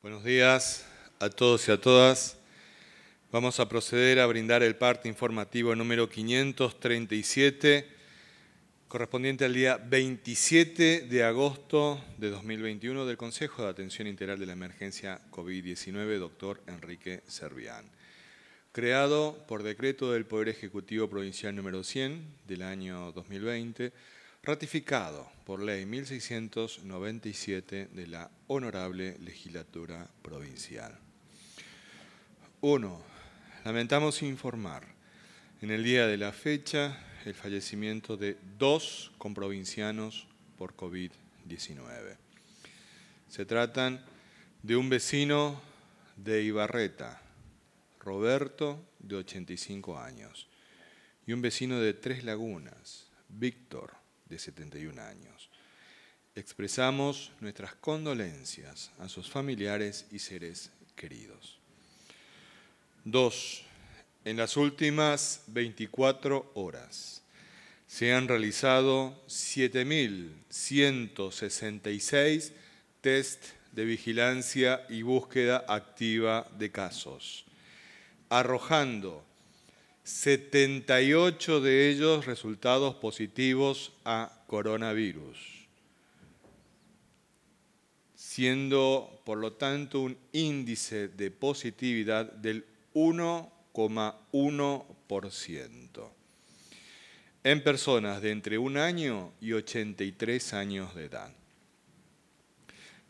Buenos días a todos y a todas. Vamos a proceder a brindar el parte informativo número 537, correspondiente al día 27 de agosto de 2021 del Consejo de Atención Integral de la Emergencia COVID-19, doctor Enrique Servián. Creado por decreto del Poder Ejecutivo Provincial número 100 del año 2020, ratificado por Ley 1697 de la Honorable Legislatura Provincial. 1. Lamentamos informar en el día de la fecha el fallecimiento de 2 comprovincianos por COVID-19. Se tratan de un vecino de Ibarreta, Roberto, de 85 años, y un vecino de Tres Lagunas, Víctor, de 71 años. Expresamos nuestras condolencias a sus familiares y seres queridos. 2. En las últimas 24 horas se han realizado 7.166 test de vigilancia y búsqueda activa de casos, arrojando 78 de ellos resultados positivos a coronavirus, siendo por lo tanto un índice de positividad del 1,1% en personas de entre 1 año y 83 años de edad.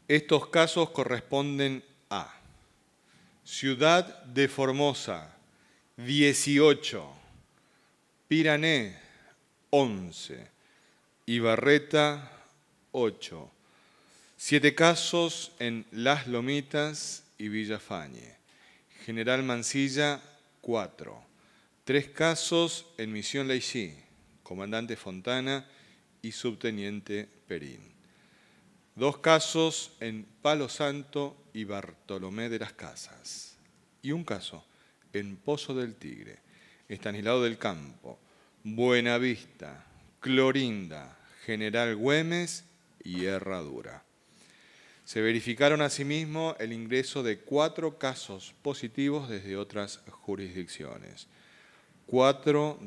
Estos casos corresponden a Ciudad de Formosa, 18, Pirané, 11, Ibarreta, 8, 7 casos en Las Lomitas y Villafañe, General Mansilla, 4, 3 casos en Misión Leixí, Comandante Fontana y Subteniente Perín, 2 casos en Palo Santo y Bartolomé de las Casas, y 1 caso en Pozo del Tigre, Estanislao del Campo, Buenavista, Clorinda, General Güemes y Herradura. Se verificaron asimismo el ingreso de 4 casos positivos desde otras jurisdicciones. 4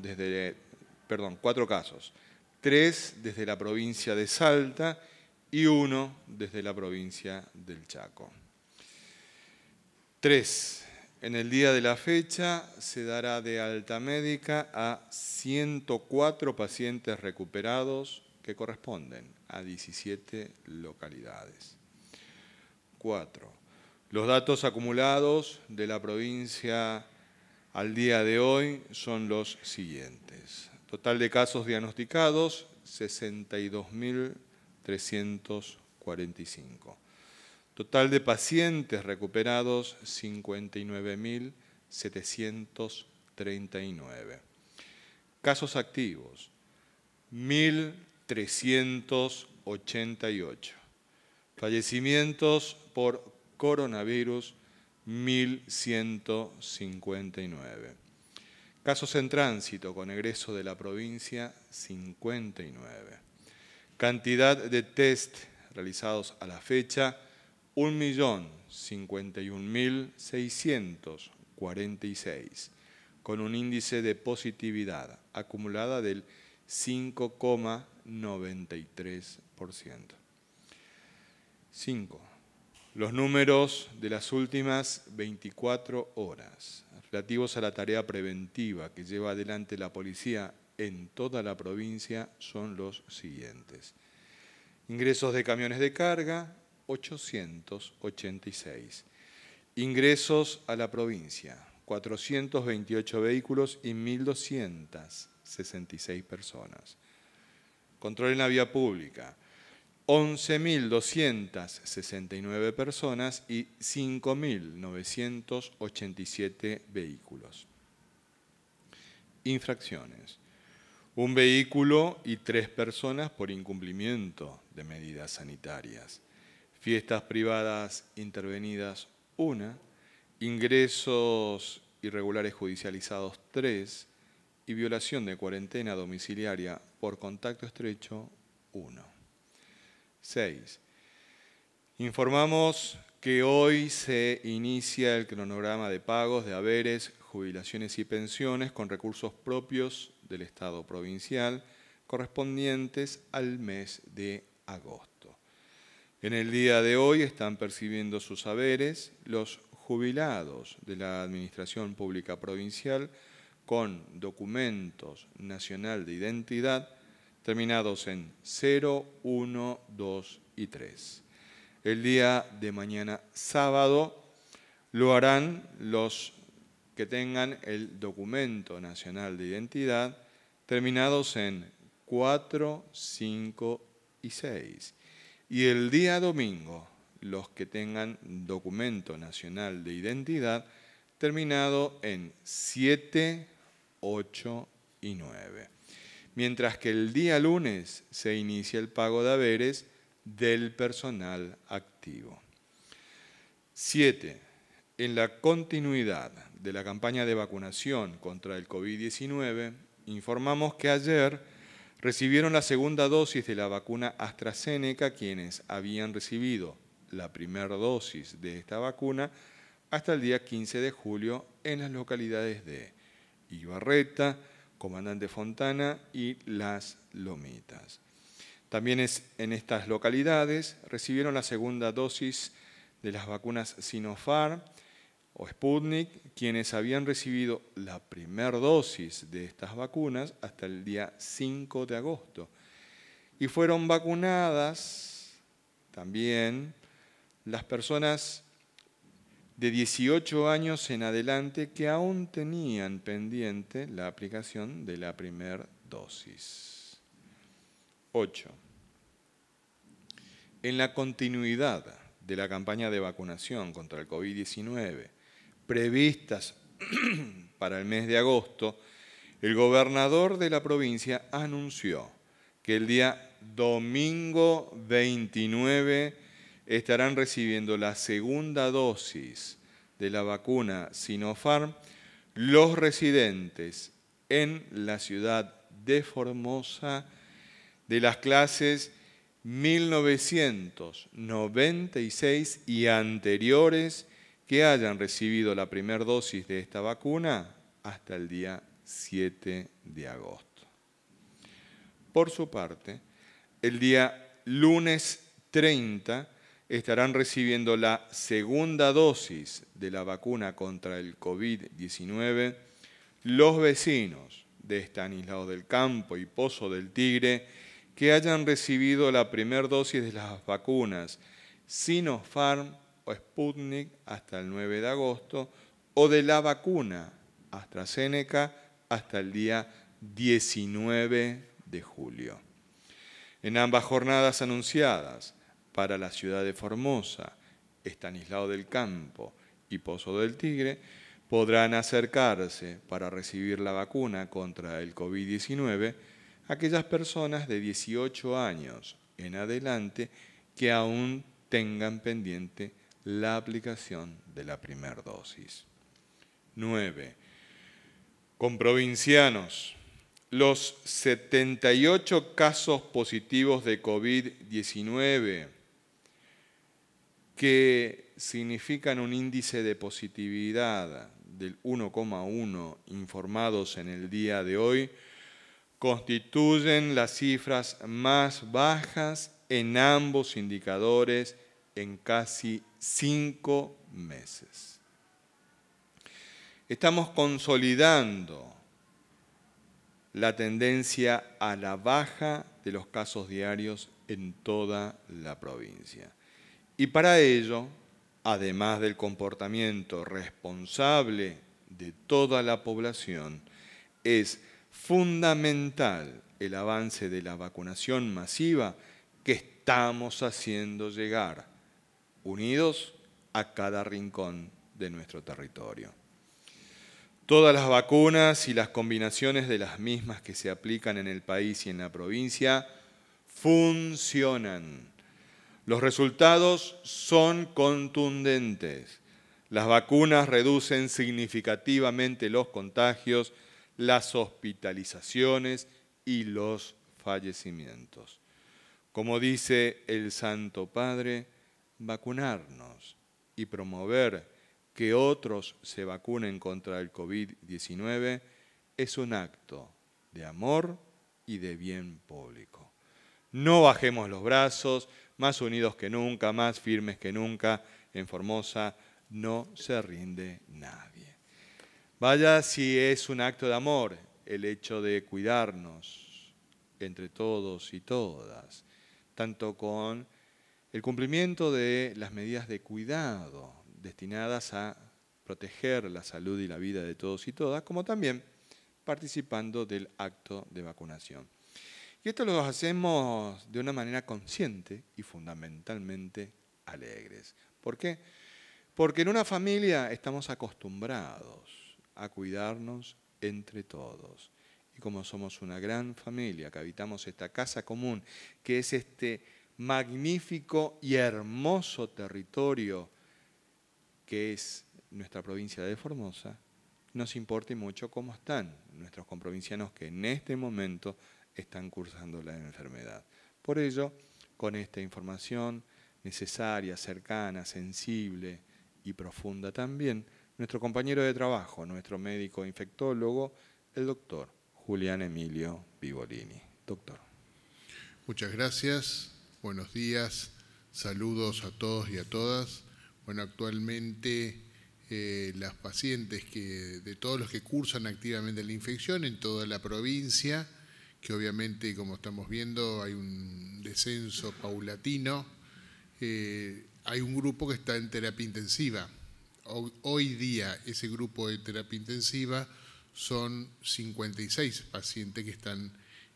casos, 3 desde la provincia de Salta y 1 desde la provincia del Chaco. 3. En el día de la fecha se dará de alta médica a 104 pacientes recuperados que corresponden a 17 localidades. 4. Los datos acumulados de la provincia al día de hoy son los siguientes. Total de casos diagnosticados, 62.345. Total de pacientes recuperados, 59.739. Casos activos, 1.388. Fallecimientos por coronavirus, 1.159. Casos en tránsito con egreso de la provincia, 59. Cantidad de test realizados a la fecha, 1.051.646, con un índice de positividad acumulada del 5,93%. 5. Los números de las últimas 24 horas relativos a la tarea preventiva que lleva adelante la policía en toda la provincia son los siguientes. Ingresos de camiones de carga, 886. Ingresos a la provincia, 428 vehículos y 1.266 personas. Control en la vía pública, 11.269 personas y 5.987 vehículos. Infracciones. 1 vehículo y 3 personas por incumplimiento de medidas sanitarias. Fiestas privadas intervenidas, 1. Ingresos irregulares judicializados, 3. Y violación de cuarentena domiciliaria por contacto estrecho, 1. 6. Informamos que hoy se inicia el cronograma de pagos de haberes, jubilaciones y pensiones con recursos propios del Estado provincial correspondientes al mes de agosto. En el día de hoy están percibiendo sus haberes los jubilados de la Administración Pública Provincial con documentos nacional de identidad terminados en 0, 1, 2 y 3. El día de mañana sábado lo harán los que tengan el documento nacional de identidad terminados en 4, 5 y 6. Y el día domingo los que tengan documento nacional de identidad terminado en 7, 8 y 9. Mientras que el día lunes se inicia el pago de haberes del personal activo. 7. En la continuidad de la campaña de vacunación contra el COVID-19, informamos que ayer recibieron la segunda dosis de la vacuna AstraZeneca quienes habían recibido la primera dosis de esta vacuna hasta el día 15 de julio en las localidades de Ibarreta, Comandante Fontana y Las Lomitas. También en estas localidades recibieron la segunda dosis de las vacunas Sinopharm o Sputnik, quienes habían recibido la primera dosis de estas vacunas hasta el día 5 de agosto. Y fueron vacunadas también las personas de 18 años en adelante que aún tenían pendiente la aplicación de la primera dosis. 8. En la continuidad de la campaña de vacunación contra el COVID-19 previstas para el mes de agosto, el gobernador de la provincia anunció que el día domingo 29 estarán recibiendo la segunda dosis de la vacuna Sinopharm los residentes en la ciudad de Formosa de las clases 1996 y anteriores que hayan recibido la primera dosis de esta vacuna hasta el día 7 de agosto. Por su parte, el día lunes 30 estarán recibiendo la segunda dosis de la vacuna contra el COVID-19 los vecinos de Estanislao del Campo y Pozo del Tigre que hayan recibido la primera dosis de las vacunas Sinopharm o Sputnik hasta el 9 de agosto o de la vacuna AstraZeneca hasta el día 19 de julio. En ambas jornadas anunciadas para la ciudad de Formosa, Estanislao del Campo y Pozo del Tigre, podrán acercarse para recibir la vacuna contra el COVID-19 aquellas personas de 18 años en adelante que aún tengan pendiente la aplicación de la primera dosis. 9. Con provincianos, los 78 casos positivos de COVID-19 que significan un índice de positividad del 1,1 informados en el día de hoy, constituyen las cifras más bajas en ambos indicadores en casi 5 meses. Estamos consolidando la tendencia a la baja de los casos diarios en toda la provincia. Y para ello, además del comportamiento responsable de toda la población, es fundamental el avance de la vacunación masiva que estamos haciendo llegar, unidos a cada rincón de nuestro territorio. Todas las vacunas y las combinaciones de las mismas que se aplican en el país y en la provincia funcionan. Los resultados son contundentes. Las vacunas reducen significativamente los contagios, las hospitalizaciones y los fallecimientos. Como dice el Santo Padre, vacunarnos y promover que otros se vacunen contra el COVID-19 es un acto de amor y de bien público. No bajemos los brazos, más unidos que nunca, más firmes que nunca. En Formosa no se rinde nadie. Vaya si es un acto de amor el hecho de cuidarnos entre todos y todas, tanto con el cumplimiento de las medidas de cuidado destinadas a proteger la salud y la vida de todos y todas, como también participando del acto de vacunación. Y esto lo hacemos de una manera consciente y fundamentalmente alegres. ¿Por qué? Porque en una familia estamos acostumbrados a cuidarnos entre todos. Y como somos una gran familia que habitamos esta casa común, que es este magnífico y hermoso territorio que es nuestra provincia de Formosa, nos importa mucho cómo están nuestros comprovincianos que en este momento están cursando la enfermedad. Por ello, con esta información necesaria, cercana, sensible y profunda también, nuestro compañero de trabajo, nuestro médico infectólogo, el doctor Julián Emilio Vivolini. Doctor. Muchas gracias, buenos días, saludos a todos y a todas. Bueno, actualmente las pacientes de todos los que cursan activamente la infección en toda la provincia, que obviamente, como estamos viendo, hay un descenso paulatino. Hay un grupo que está en terapia intensiva. Hoy día ese grupo de terapia intensiva son 56 pacientes que están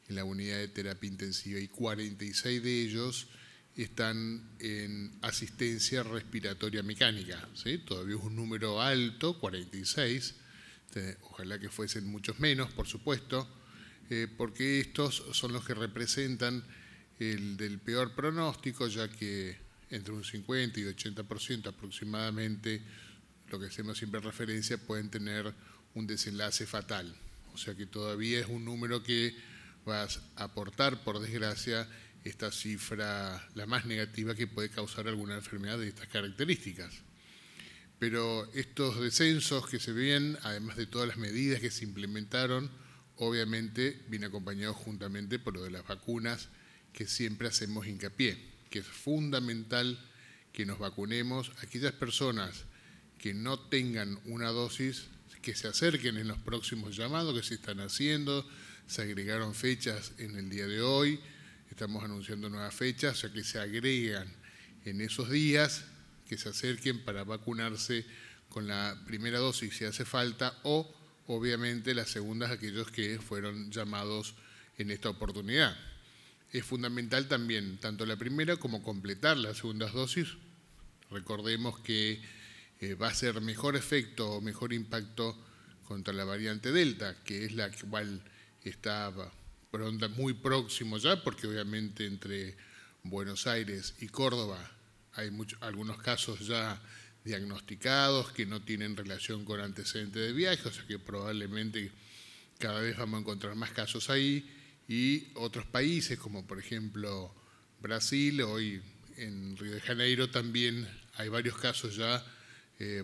en la unidad de terapia intensiva y 46 de ellos están en asistencia respiratoria mecánica, ¿sí? Todavía es un número alto, 46, ojalá que fuesen muchos menos, por supuesto, porque estos son los que representan el del peor pronóstico, ya que entre un 50 y 80% aproximadamente, lo que hacemos siempre referencia, pueden tener un desenlace fatal. O sea que todavía es un número que va a aportar, por desgracia, esta cifra, la más negativa que puede causar alguna enfermedad de estas características. Pero estos descensos que se ven, además de todas las medidas que se implementaron, obviamente viene acompañado juntamente por lo de las vacunas, que siempre hacemos hincapié, que es fundamental que nos vacunemos. Aquellas personas que no tengan una dosis, que se acerquen en los próximos llamados que se están haciendo. Se agregaron fechas en el día de hoy, estamos anunciando nuevas fechas, o sea que se agregan en esos días, que se acerquen para vacunarse con la primera dosis si hace falta, o obviamente las segundas aquellos que fueron llamados en esta oportunidad. Es fundamental también tanto la primera como completar las segundas dosis. Recordemos que va a ser mejor efecto o mejor impacto contra la variante Delta, que es la cual está muy próximo ya, porque obviamente entre Buenos Aires y Córdoba hay algunos casos ya diagnosticados que no tienen relación con antecedentes de viaje, o sea que probablemente cada vez vamos a encontrar más casos ahí, y otros países como por ejemplo Brasil, hoy en Río de Janeiro también hay varios casos ya,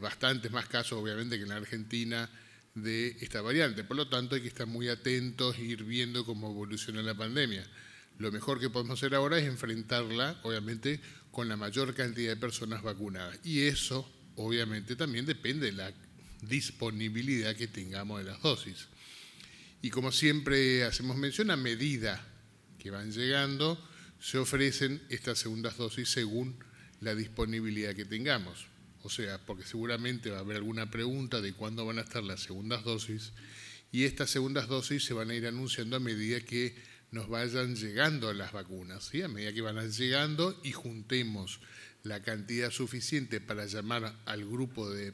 bastantes más casos obviamente que en la Argentina, de esta variante. Por lo tanto, hay que estar muy atentos e ir viendo cómo evoluciona la pandemia. Lo mejor que podemos hacer ahora es enfrentarla, obviamente, con la mayor cantidad de personas vacunadas. Y eso, obviamente, también depende de la disponibilidad que tengamos de las dosis. Y como siempre hacemos mención, a medida que van llegando, se ofrecen estas segundas dosis según la disponibilidad que tengamos. O sea, porque seguramente va a haber alguna pregunta de cuándo van a estar las segundas dosis, y estas segundas dosis se van a ir anunciando a medida que nos vayan llegando las vacunas, ¿sí? A medida que van llegando y juntemos la cantidad suficiente para llamar al grupo de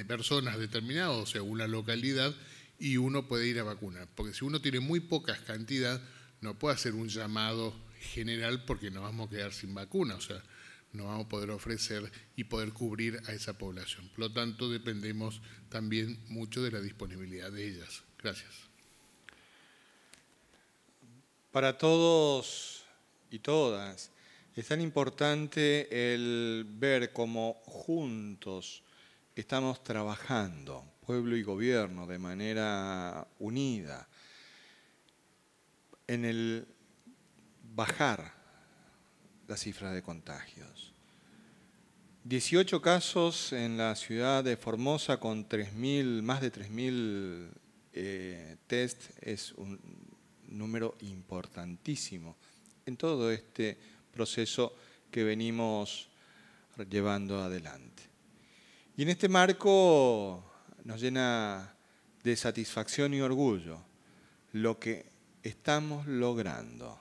personas determinados, o sea, una localidad, y uno puede ir a vacunar. Porque si uno tiene muy poca cantidad, no puede hacer un llamado general porque nos vamos a quedar sin vacuna, o sea, no vamos a poder ofrecer y poder cubrir a esa población. Por lo tanto, dependemos también mucho de la disponibilidad de ellas. Gracias. Para todos y todas, Es tan importante el ver cómo juntos estamos trabajando, pueblo y gobierno, de manera unida, en el bajar las cifras de contagios. 18 casos en la ciudad de Formosa con más de 3.000 test es un número importantísimo en todo este proceso que venimos llevando adelante. Y en este marco nos llena de satisfacción y orgullo lo que estamos logrando,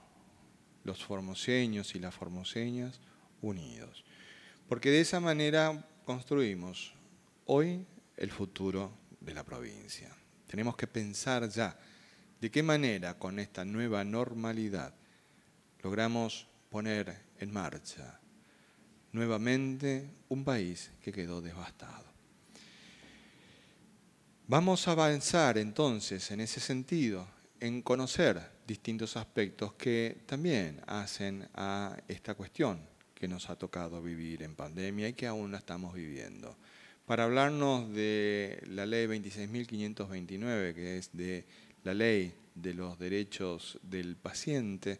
los formoseños y las formoseñas unidos. Porque de esa manera construimos hoy el futuro de la provincia. Tenemos que pensar ya de qué manera con esta nueva normalidad logramos poner en marcha nuevamente un país que quedó devastado. Vamos a avanzar entonces en ese sentido, en conocer distintos aspectos que también hacen a esta cuestión que nos ha tocado vivir en pandemia y que aún la estamos viviendo. Para hablarnos de la ley 26.529, que es de la ley de los derechos del paciente,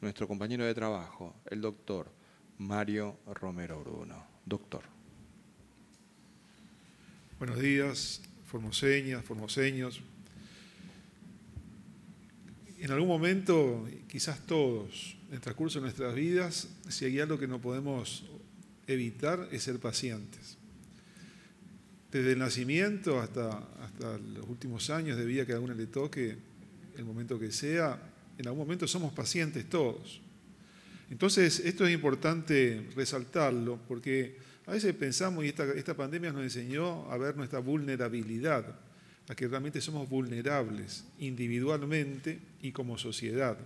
nuestro compañero de trabajo, el doctor Mario Romero Bruno. Doctor. Buenos días, formoseñas, formoseños. En algún momento, quizás todos, en el transcurso de nuestras vidas, si hay algo que no podemos evitar es ser pacientes. Desde el nacimiento hasta los últimos años de vida que a uno le toque, el momento que sea, en algún momento somos pacientes todos. Entonces, esto es importante resaltarlo, porque a veces pensamos, y esta pandemia nos enseñó a ver nuestra vulnerabilidad, a que realmente somos vulnerables individualmente y como sociedad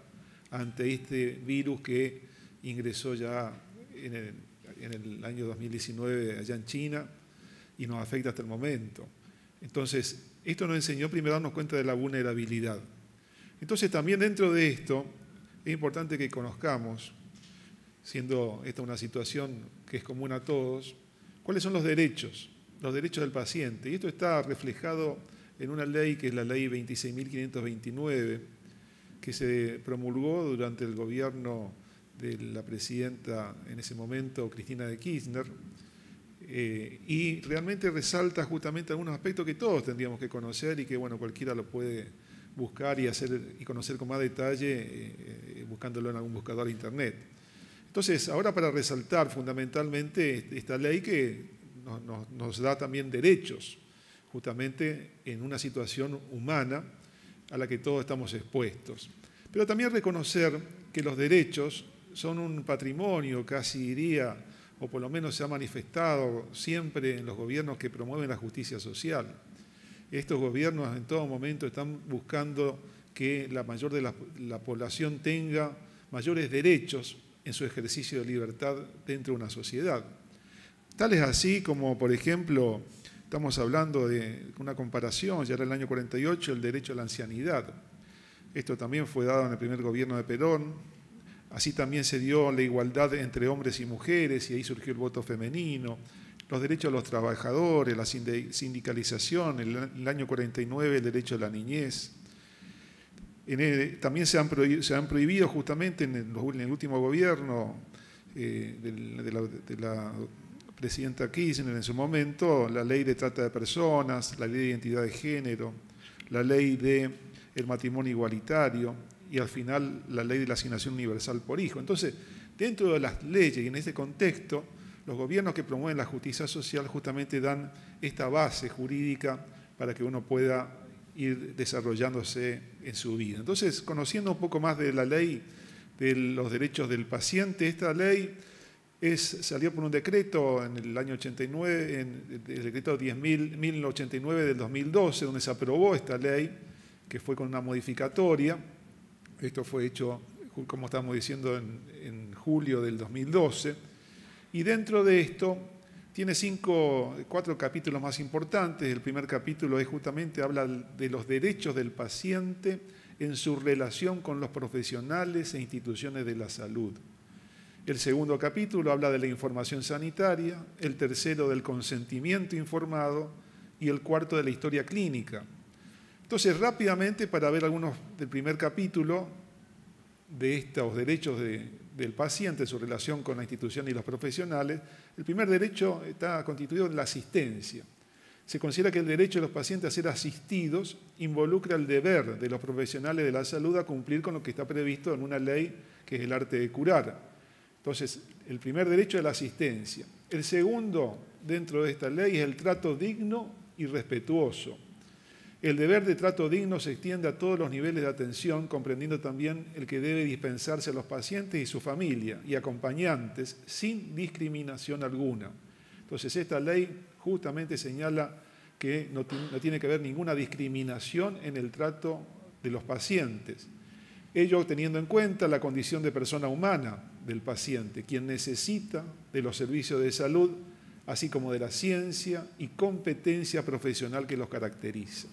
ante este virus que ingresó ya en el año 2019 allá en China y nos afecta hasta el momento. Entonces, esto nos enseñó primero a darnos cuenta de la vulnerabilidad. Entonces, también dentro de esto es importante que conozcamos, siendo esta una situación que es común a todos, cuáles son los derechos del paciente. Y esto está reflejado en una ley que es la ley 26.529, que se promulgó durante el gobierno de la presidenta en ese momento, Cristina de Kirchner, y realmente resalta justamente algunos aspectos que todos tendríamos que conocer y que bueno, cualquiera lo puede buscar y hacer y conocer con más detalle buscándolo en algún buscador de internet. Entonces, ahora para resaltar fundamentalmente esta ley que nos da también derechos, justamente en una situación humana a la que todos estamos expuestos. Pero también reconocer que los derechos son un patrimonio, casi diría, o por lo menos se ha manifestado siempre en los gobiernos que promueven la justicia social. Estos gobiernos en todo momento están buscando que la mayor de la población tenga mayores derechos en su ejercicio de libertad dentro de una sociedad. Tal es así como, por ejemplo, estamos hablando de una comparación, ya era el año 48, el derecho a la ancianidad. Esto también fue dado en el primer gobierno de Perón. Así también se dio la igualdad entre hombres y mujeres y ahí surgió el voto femenino. Los derechos de los trabajadores, la sindicalización, en el año 49 el derecho a la niñez. También se han prohibido justamente en el último gobierno de la presidenta Kirchner en su momento, la ley de trata de personas, la ley de identidad de género, la ley del matrimonio igualitario y al final la ley de la asignación universal por hijo. Entonces, dentro de las leyes y en este contexto, los gobiernos que promueven la justicia social justamente dan esta base jurídica para que uno pueda ir desarrollándose en su vida. Entonces, conociendo un poco más de la ley de los derechos del paciente, esta ley salió por un decreto en el año 89, el decreto 10.089 del 2012, donde se aprobó esta ley, que fue con una modificatoria. Esto fue hecho, como estamos diciendo, en julio del 2012. Y dentro de esto tiene 4 capítulos más importantes. El primer capítulo justamente habla de los derechos del paciente en su relación con los profesionales e instituciones de la salud. El segundo capítulo habla de la información sanitaria, el tercero del consentimiento informado y el cuarto de la historia clínica. Entonces, rápidamente, para ver algunos del primer capítulo de estos derechos del paciente, su relación con la institución y los profesionales, el primer derecho está constituido en la asistencia. Se considera que el derecho de los pacientes a ser asistidos involucra el deber de los profesionales de la salud a cumplir con lo que está previsto en una ley que es el arte de curar. Entonces, el primer derecho es la asistencia. El segundo, dentro de esta ley, es el trato digno y respetuoso. El deber de trato digno se extiende a todos los niveles de atención, comprendiendo también el que debe dispensarse a los pacientes y su familia y acompañantes sin discriminación alguna. Entonces, esta ley justamente señala que no tiene que haber ninguna discriminación en el trato de los pacientes. Ello teniendo en cuenta la condición de persona humana del paciente, quien necesita de los servicios de salud, así como de la ciencia y competencia profesional que los caracteriza.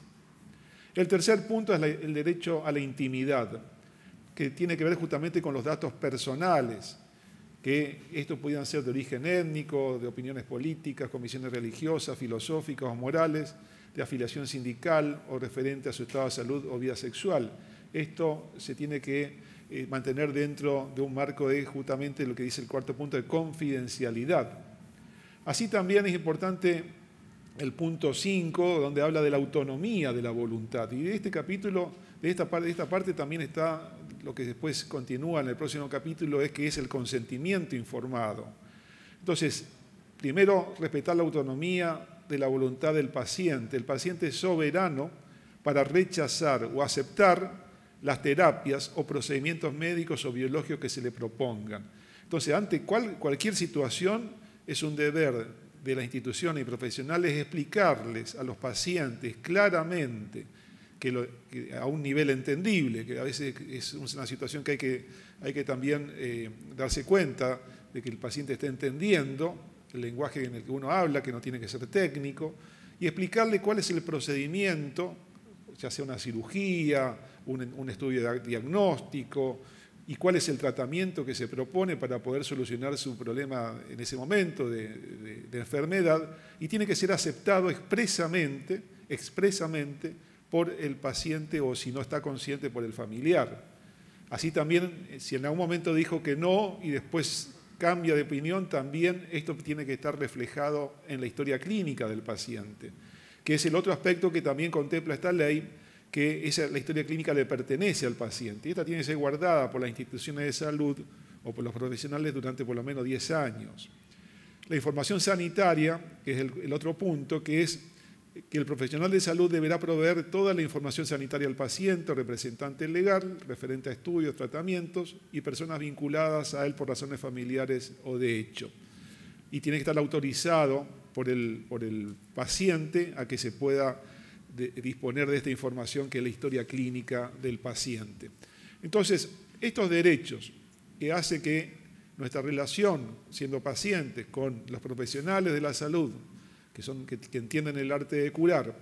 El tercer punto es el derecho a la intimidad, que tiene que ver justamente con los datos personales, que estos pudieran ser de origen étnico, de opiniones políticas, convicciones religiosas, filosóficas o morales, de afiliación sindical o referente a su estado de salud o vida sexual. Esto se tiene que mantener dentro de un marco de justamente lo que dice el cuarto punto de confidencialidad. Así también es importante el punto 5, donde habla de la autonomía de la voluntad. Y de este capítulo, de esta parte también está lo que después continúa en el próximo capítulo, es que es el consentimiento informado. Entonces, primero, respetar la autonomía de la voluntad del paciente. El paciente es soberano para rechazar o aceptar las terapias o procedimientos médicos o biológicos que se le propongan. Entonces, ante cualquier situación, es un deber de las instituciones y profesionales explicarles a los pacientes claramente, que a un nivel entendible, que a veces es una situación que hay que también darse cuenta de que el paciente esté entendiendo el lenguaje en el que uno habla, que no tiene que ser técnico, y explicarle cuál es el procedimiento, ya sea una cirugía, un estudio diagnóstico, y cuál es el tratamiento que se propone para poder solucionar su problema en ese momento de enfermedad, y tiene que ser aceptado expresamente por el paciente o, si no está consciente, por el familiar. Así también, si en algún momento dijo que no y después cambia de opinión, también esto tiene que estar reflejado en la historia clínica del paciente, que es el otro aspecto que también contempla esta ley, que la historia clínica le pertenece al paciente. Y esta tiene que ser guardada por las instituciones de salud o por los profesionales durante por lo menos 10 años. La información sanitaria, que es el otro punto, que es que el profesional de salud deberá proveer toda la información sanitaria al paciente, representante legal, referente a estudios, tratamientos y personas vinculadas a él por razones familiares o de hecho. Y tiene que estar autorizado por el paciente a que se pueda disponer de esta información, que es la historia clínica del paciente. Entonces, estos derechos que hace que nuestra relación, siendo pacientes, con los profesionales de la salud, que entienden el arte de curar,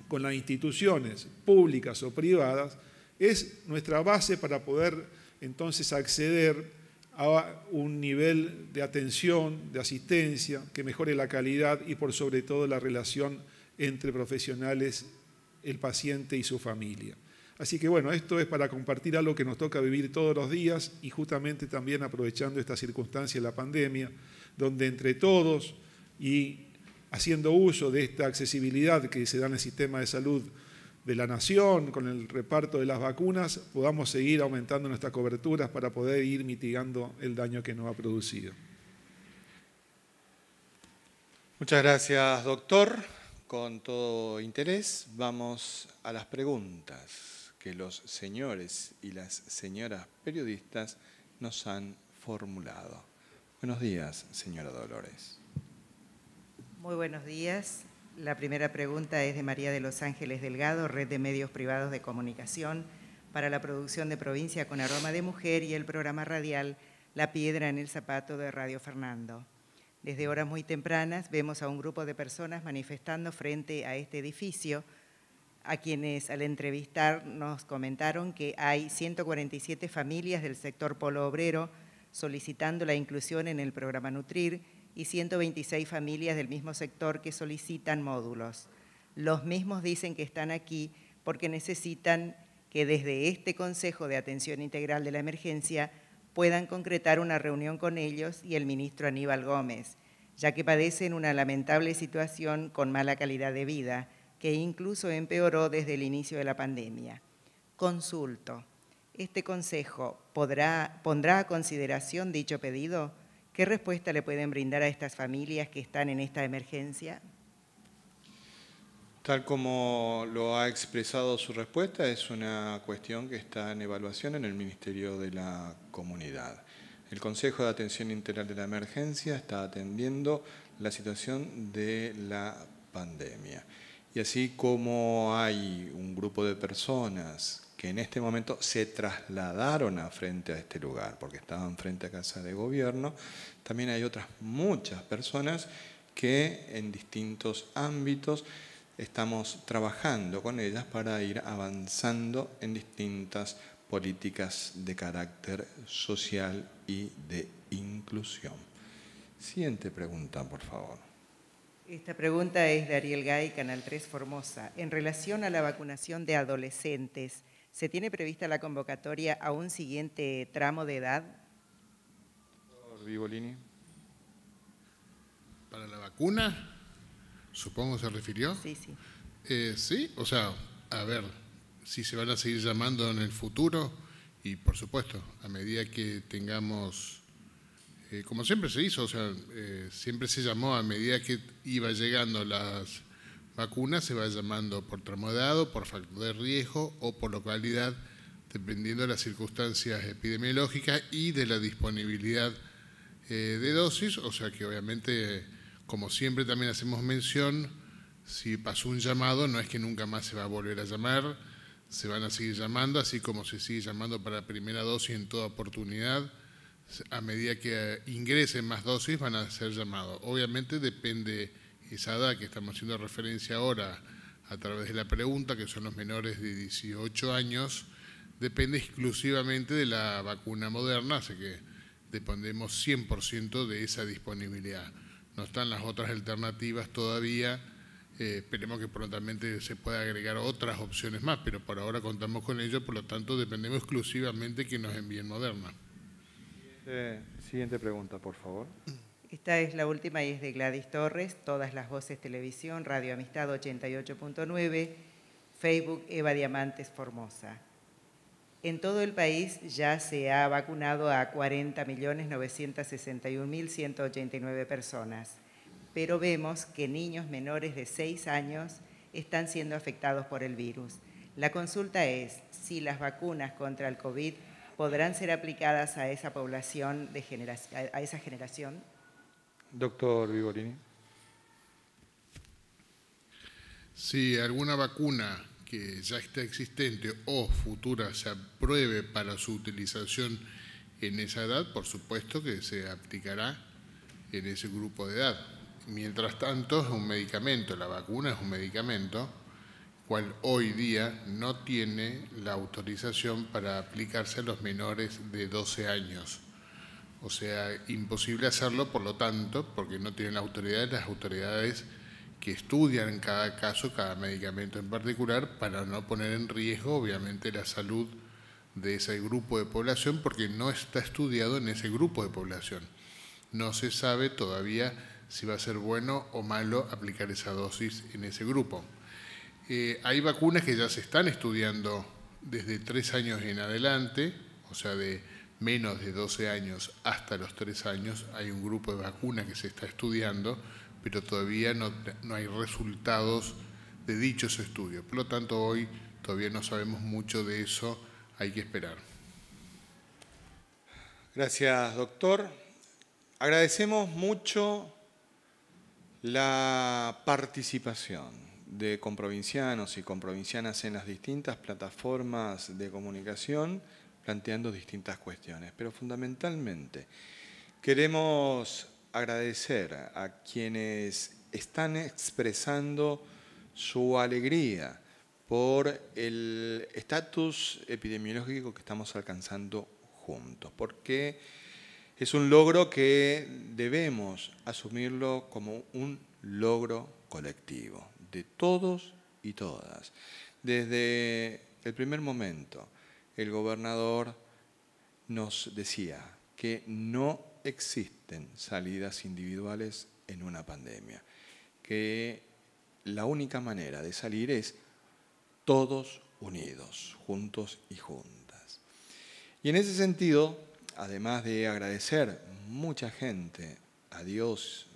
con las instituciones públicas o privadas, es nuestra base para poder entonces acceder a un nivel de atención, de asistencia, que mejore la calidad y por sobre todo la relación entre profesionales, el paciente y su familia. Así que bueno, esto es para compartir algo que nos toca vivir todos los días y justamente también aprovechando esta circunstancia de la pandemia, donde entre todos y haciendo uso de esta accesibilidad que se da en el sistema de salud de la nación, con el reparto de las vacunas, podamos seguir aumentando nuestras coberturas para poder ir mitigando el daño que nos ha producido. Muchas gracias, doctor. Con todo interés vamos a las preguntas que los señores y las señoras periodistas nos han formulado. Buenos días, señora Dolores. Muy buenos días. La primera pregunta es de María de Los Ángeles Delgado, Red de Medios Privados de Comunicación para la producción de Provincia con Aroma de Mujer y el programa radial La Piedra en el Zapato de Radio Fernando. Desde horas muy tempranas vemos a un grupo de personas manifestando frente a este edificio, a quienes al entrevistar nos comentaron que hay 147 familias del sector polo obrero solicitando la inclusión en el programa Nutrir y 126 familias del mismo sector que solicitan módulos. Los mismos dicen que están aquí porque necesitan que desde este Consejo de Atención Integral de la Emergencia puedan concretar una reunión con ellos y el ministro Aníbal Gómez, ya que padecen una lamentable situación con mala calidad de vida, que incluso empeoró desde el inicio de la pandemia. Consulto, ¿este Consejo pondrá a consideración dicho pedido? ¿Qué respuesta le pueden brindar a estas familias que están en esta emergencia? Tal como lo ha expresado su respuesta, es una cuestión que está en evaluación en el Ministerio de la Comunidad. El Consejo de Atención Integral de la Emergencia está atendiendo la situación de la pandemia. Y así como hay un grupo de personas que en este momento se trasladaron frente a este lugar, porque estaban frente a Casa de Gobierno, también hay otras muchas personas que en distintos ámbitos estamos trabajando con ellas para ir avanzando en distintas políticas de carácter social y de inclusión. Siguiente pregunta, por favor. Esta pregunta es de Ariel Gay, Canal 3 Formosa. En relación a la vacunación de adolescentes, ¿se tiene prevista la convocatoria a un siguiente tramo de edad? Doctor Vigolini. ¿Para la vacuna? Supongo se refirió. Sí, sí. Sí, o sea, a ver, si se van a seguir llamando en el futuro y por supuesto, a medida que tengamos, como siempre se hizo, o sea, siempre se llamó a medida que iba llegando las vacunas, se va llamando por tramo de edad, por factor de riesgo o por localidad, dependiendo de las circunstancias epidemiológicas y de la disponibilidad de dosis, o sea que obviamente, como siempre también hacemos mención, si pasó un llamado, no es que nunca más se va a volver a llamar, se van a seguir llamando, así como se sigue llamando para primera dosis en toda oportunidad. A medida que ingresen más dosis van a ser llamados. Obviamente depende esa edad que estamos haciendo referencia ahora a través de la pregunta, que son los menores de 18 años, depende exclusivamente de la vacuna Moderna, así que dependemos 100% de esa disponibilidad. No están las otras alternativas todavía, esperemos que prontamente se pueda agregar otras opciones más, pero por ahora contamos con ello, por lo tanto dependemos exclusivamente que nos envíen Moderna. Siguiente pregunta, por favor. Esta es la última y es de Gladys Torres, Todas las Voces Televisión, Radio Amistad 88.9, Facebook Eva Diamantes Formosa. En todo el país ya se ha vacunado a 40.961.189 personas, pero vemos que niños menores de 6 años están siendo afectados por el virus. La consulta es si las vacunas contra el COVID podrán ser aplicadas a esa población, a esa generación. Doctor Vigolini. Si alguna vacuna que ya está existente o futura se apruebe para su utilización en esa edad, por supuesto que se aplicará en ese grupo de edad. Mientras tanto, es un medicamento, la vacuna es un medicamento, cual hoy día no tiene la autorización para aplicarse a los menores de 12 años. O sea, imposible hacerlo, por lo tanto, porque no tienen las autoridades que estudian en cada caso, cada medicamento en particular, para no poner en riesgo, obviamente, la salud de ese grupo de población, porque no está estudiado en ese grupo de población. No se sabe todavía si va a ser bueno o malo aplicar esa dosis en ese grupo. Hay vacunas que ya se están estudiando desde 3 años en adelante, o sea, de menos de 12 años hasta los 3 años, hay un grupo de vacunas que se está estudiando, pero todavía no hay resultados de dichos estudios. Por lo tanto, hoy todavía no sabemos mucho de eso, hay que esperar. Gracias, doctor. Agradecemos mucho la participación de comprovincianos y comprovincianas en las distintas plataformas de comunicación, planteando distintas cuestiones, pero fundamentalmente queremos agradecer a quienes están expresando su alegría por el estatus epidemiológico que estamos alcanzando juntos, porque Es un logro que debemos asumirlo como un logro colectivo, de todos y todas. Desde el primer momento, el gobernador nos decía que no existen salidas individuales en una pandemia, que la única manera de salir es todos unidos, juntos y juntas. Y en ese sentido, además de agradecer mucha gente a Dios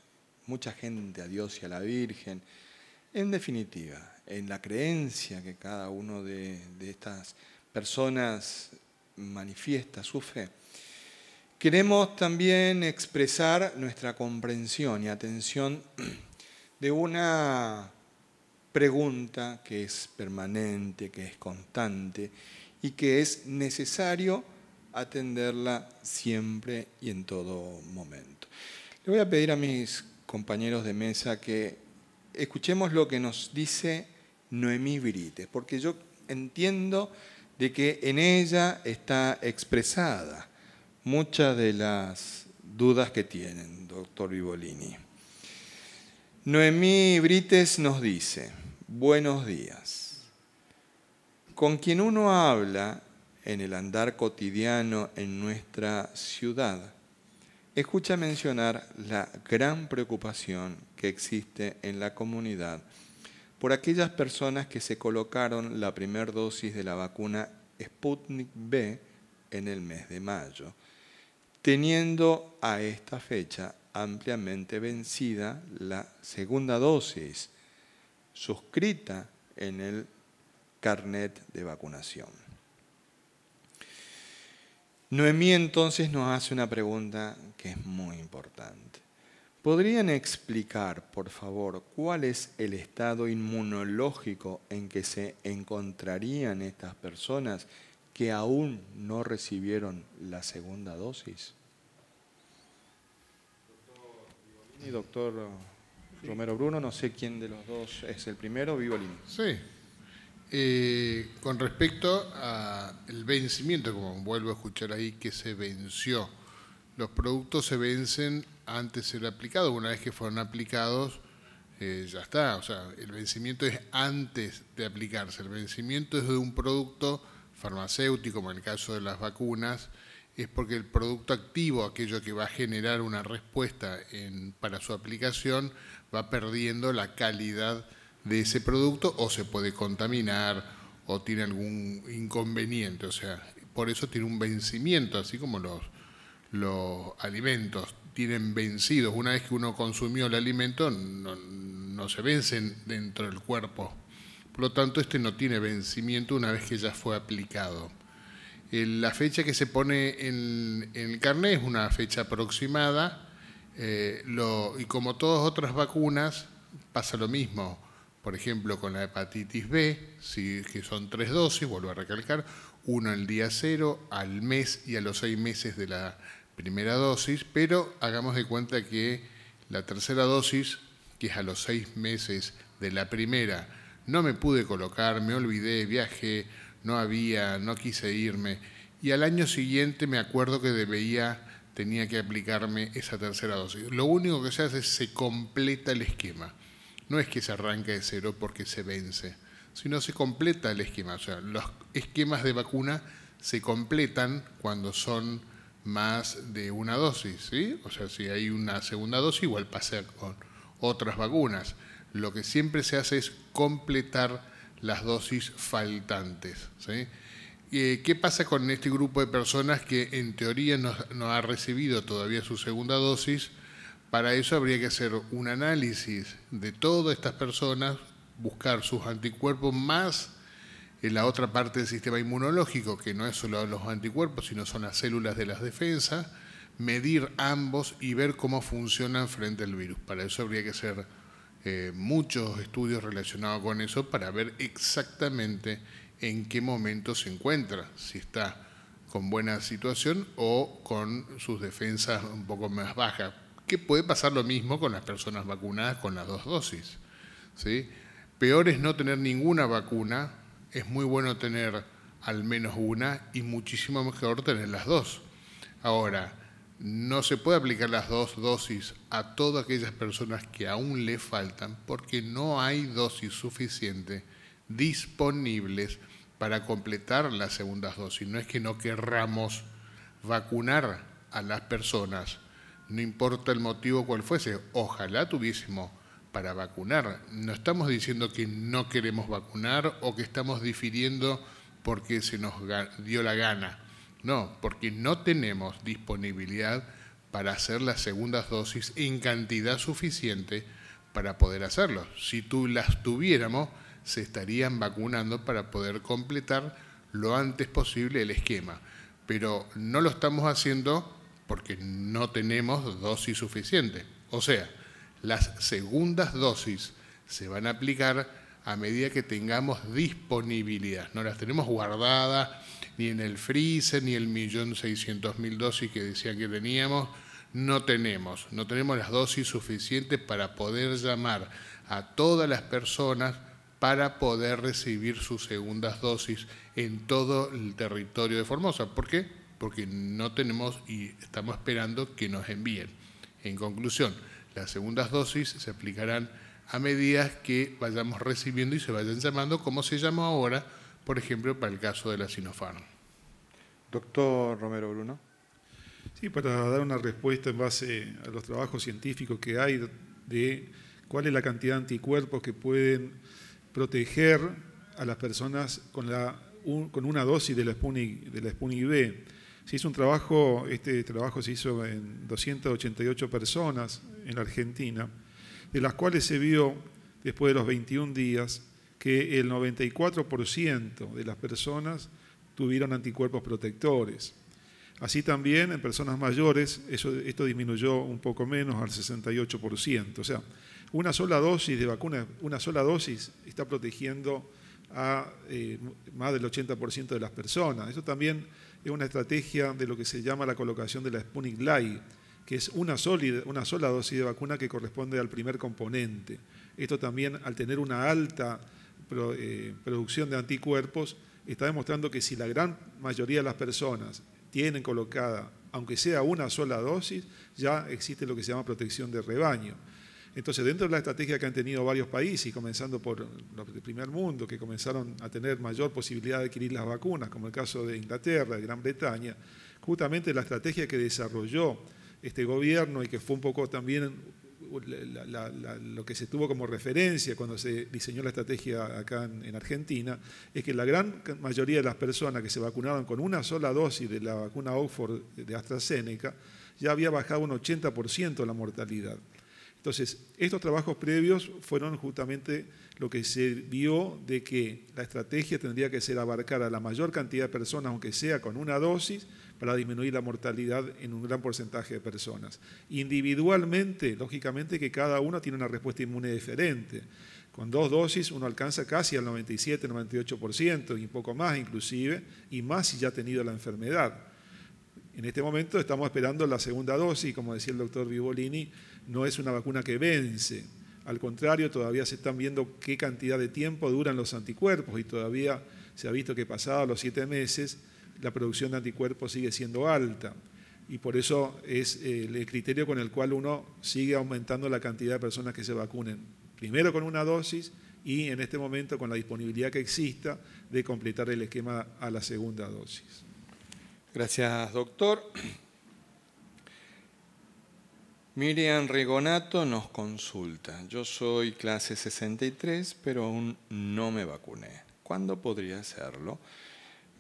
y a la Virgen, en definitiva, en la creencia que cada uno de estas personas manifiesta su fe, queremos también expresar nuestra comprensión y atención de una pregunta que es permanente, que es constante y que es necesario atenderla siempre y en todo momento. Le voy a pedir a mis compañeros de mesa que escuchemos lo que nos dice Noemí Brites, porque yo entiendo de que en ella está expresada muchas de las dudas que tienen, doctor Vivolini. Noemí Brites nos dice: buenos días. Con quien uno habla en el andar cotidiano en nuestra ciudad, escucha mencionar la gran preocupación que existe en la comunidad por aquellas personas que se colocaron la primera dosis de la vacuna Sputnik V en el mes de mayo, teniendo a esta fecha ampliamente vencida la segunda dosis suscrita en el carnet de vacunación. Noemí entonces nos hace una pregunta que es muy importante. ¿Podrían explicar, por favor, cuál es el estado inmunológico en que se encontrarían estas personas que aún no recibieron la segunda dosis? Doctor Romero Bruno, no sé quién de los dos es el primero, Vivolini. Sí. Con respecto al vencimiento, como vuelvo a escuchar ahí, que se venció. Los productos se vencen antes de ser aplicados. Una vez que fueron aplicados, ya está. O sea, el vencimiento es antes de aplicarse. El vencimiento es de un producto farmacéutico, como en el caso de las vacunas, es porque el producto activo, aquello que va a generar una respuesta para su aplicación, va perdiendo la calidad de ese producto o se puede contaminar o tiene algún inconveniente. O sea, por eso tiene un vencimiento, así como los alimentos tienen vencidos. Una vez que uno consumió el alimento, no se vencen dentro del cuerpo. Por lo tanto, este no tiene vencimiento una vez que ya fue aplicado. La fecha que se pone en el carnet es una fecha aproximada y como todas otras vacunas pasa lo mismo. Por ejemplo, con la hepatitis B, que son 3 dosis, vuelvo a recalcar, 1 al día 0, al mes y a los 6 meses de la primera dosis, pero hagamos de cuenta que la tercera dosis, que es a los 6 meses de la primera, no me pude colocar, me olvidé, viajé, no quise irme, y al año siguiente me acuerdo que tenía que aplicarme esa tercera dosis. Lo único que se hace es se completa el esquema. No es que se arranca de cero porque se vence, sino se completa el esquema. O sea, los esquemas de vacuna se completan cuando son más de una dosis, ¿sí? O sea, si hay una segunda dosis, igual pasa con otras vacunas. Lo que siempre se hace es completar las dosis faltantes, ¿sí? ¿Qué pasa con este grupo de personas que en teoría no ha recibido todavía su segunda dosis? Para eso habría que hacer un análisis de todas estas personas, buscar sus anticuerpos más en la otra parte del sistema inmunológico, que no es solo los anticuerpos, sino son las células de las defensas, medir ambos y ver cómo funcionan frente al virus. Para eso habría que hacer muchos estudios relacionados con eso para ver exactamente en qué momento se encuentra, si está con buena situación o con sus defensas un poco más bajas, que puede pasar lo mismo con las personas vacunadas con las 2 dosis, ¿sí? Peor es no tener ninguna vacuna, es muy bueno tener al menos una y muchísimo mejor tener las 2. Ahora, no se puede aplicar las 2 dosis a todas aquellas personas que aún le faltan porque no hay dosis suficiente disponibles para completar las segundas dosis. No es que no querramos vacunar a las personas, no importa el motivo cuál fuese, ojalá tuviésemos para vacunar. No estamos diciendo que no queremos vacunar o que estamos difiriendo porque se nos dio la gana. No, porque no tenemos disponibilidad para hacer las segundas dosis en cantidad suficiente para poder hacerlo. Si las tuviéramos, se estarían vacunando para poder completar lo antes posible el esquema. Pero no lo estamos haciendo porque no tenemos dosis suficiente. O sea, las segundas dosis se van a aplicar a medida que tengamos disponibilidad. No las tenemos guardadas ni en el freezer, ni el 1.600.000 dosis que decían que teníamos. No tenemos las dosis suficientes para poder llamar a todas las personas para poder recibir sus segundas dosis en todo el territorio de Formosa. ¿Por qué? Porque no tenemos y estamos esperando que nos envíen. En conclusión, las segundas dosis se aplicarán a medida que vayamos recibiendo y se vayan llamando, como se llama ahora, por ejemplo, para el caso de la Sinopharm. Doctor Romero Bruno. Sí, para dar una respuesta en base a los trabajos científicos que hay de cuál es la cantidad de anticuerpos que pueden proteger a las personas con una dosis de la Sputnik V. Se hizo un trabajo, este trabajo se hizo en 288 personas en Argentina, de las cuales se vio, después de los 21 días, que el 94% de las personas tuvieron anticuerpos protectores. Así también en personas mayores, esto disminuyó un poco menos al 68%. O sea, una sola dosis de vacuna, una sola dosis está protegiendo a más del 80% de las personas. Eso también es una estrategia de lo que se llama la colocación de la Sputnik Light, que es una sola dosis de vacuna que corresponde al primer componente. Esto también, al tener una alta producción de anticuerpos, está demostrando que si la gran mayoría de las personas tienen colocada, aunque sea una sola dosis, ya existe lo que se llama protección de rebaño. Entonces, dentro de la estrategia que han tenido varios países, comenzando por los del primer mundo, que comenzaron a tener mayor posibilidad de adquirir las vacunas, como el caso de Inglaterra, de Gran Bretaña, justamente la estrategia que desarrolló este gobierno y que fue un poco también lo que se tuvo como referencia cuando se diseñó la estrategia acá en Argentina, es que la gran mayoría de las personas que se vacunaron con una sola dosis de la vacuna Oxford de AstraZeneca ya había bajado un 80% la mortalidad. Entonces, estos trabajos previos fueron justamente lo que se vio de que la estrategia tendría que ser abarcar a la mayor cantidad de personas, aunque sea con una dosis, para disminuir la mortalidad en un gran porcentaje de personas. Individualmente, lógicamente que cada uno tiene una respuesta inmune diferente. Con 2 dosis uno alcanza casi al 97, 98% y un poco más inclusive, y más si ya ha tenido la enfermedad. En este momento estamos esperando la segunda dosis, como decía el doctor Vivolini, no es una vacuna que vence. Al contrario, todavía se están viendo qué cantidad de tiempo duran los anticuerpos y todavía se ha visto que pasados los 7 meses la producción de anticuerpos sigue siendo alta. Y por eso es el criterio con el cual uno sigue aumentando la cantidad de personas que se vacunen. Primero con una dosis y en este momento con la disponibilidad que exista de completar el esquema a la segunda dosis. Gracias, doctor. Miriam Rigonato nos consulta. Yo soy clase 63, pero aún no me vacuné. ¿Cuándo podría hacerlo?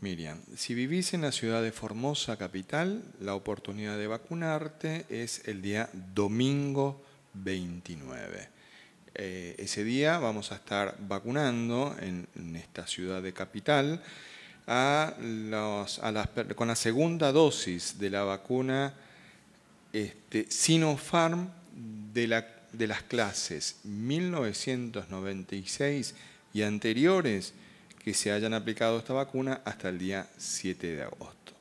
Miriam, si vivís en la ciudad de Formosa, capital, la oportunidad de vacunarte es el día domingo 29. Ese día vamos a estar vacunando en esta ciudad de capital con la segunda dosis de la vacuna Sinopharm de las clases 1996 y anteriores que se hayan aplicado esta vacuna hasta el día 7 de agosto.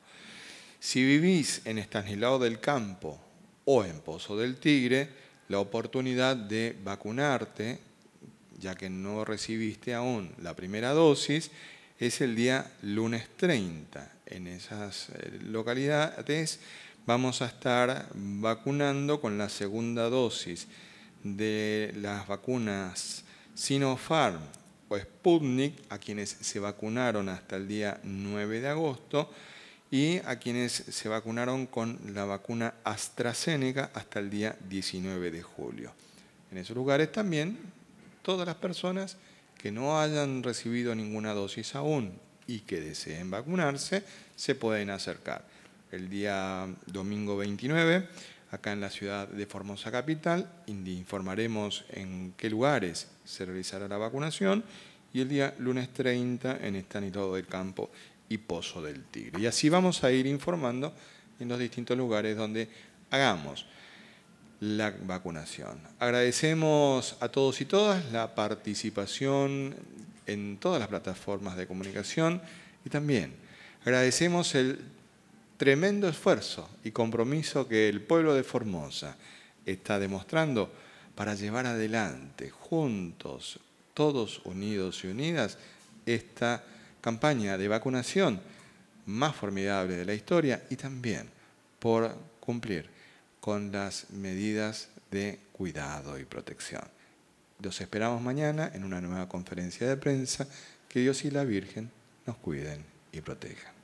Si vivís en Estanislao del Campo o en Pozo del Tigre, la oportunidad de vacunarte, ya que no recibiste aún la primera dosis, es el día lunes 30. En esas localidades vamos a estar vacunando con la segunda dosis de las vacunas Sinopharm o Sputnik a quienes se vacunaron hasta el día 9 de agosto y a quienes se vacunaron con la vacuna AstraZeneca hasta el día 19 de julio. En esos lugares también todas las personas que no hayan recibido ninguna dosis aún y que deseen vacunarse se pueden acercar. El día domingo 29, acá en la ciudad de Formosa Capital, informaremos en qué lugares se realizará la vacunación y el día lunes 30 en Estanislao del Campo y Pozo del Tigre. Y así vamos a ir informando en los distintos lugares donde hagamos la vacunación. Agradecemos a todos y todas la participación en todas las plataformas de comunicación y también agradecemos el tremendo esfuerzo y compromiso que el pueblo de Formosa está demostrando para llevar adelante juntos, todos unidos y unidas, esta campaña de vacunación más formidable de la historia y también por cumplir con las medidas de cuidado y protección. Los esperamos mañana en una nueva conferencia de prensa. Que Dios y la Virgen nos cuiden y protejan.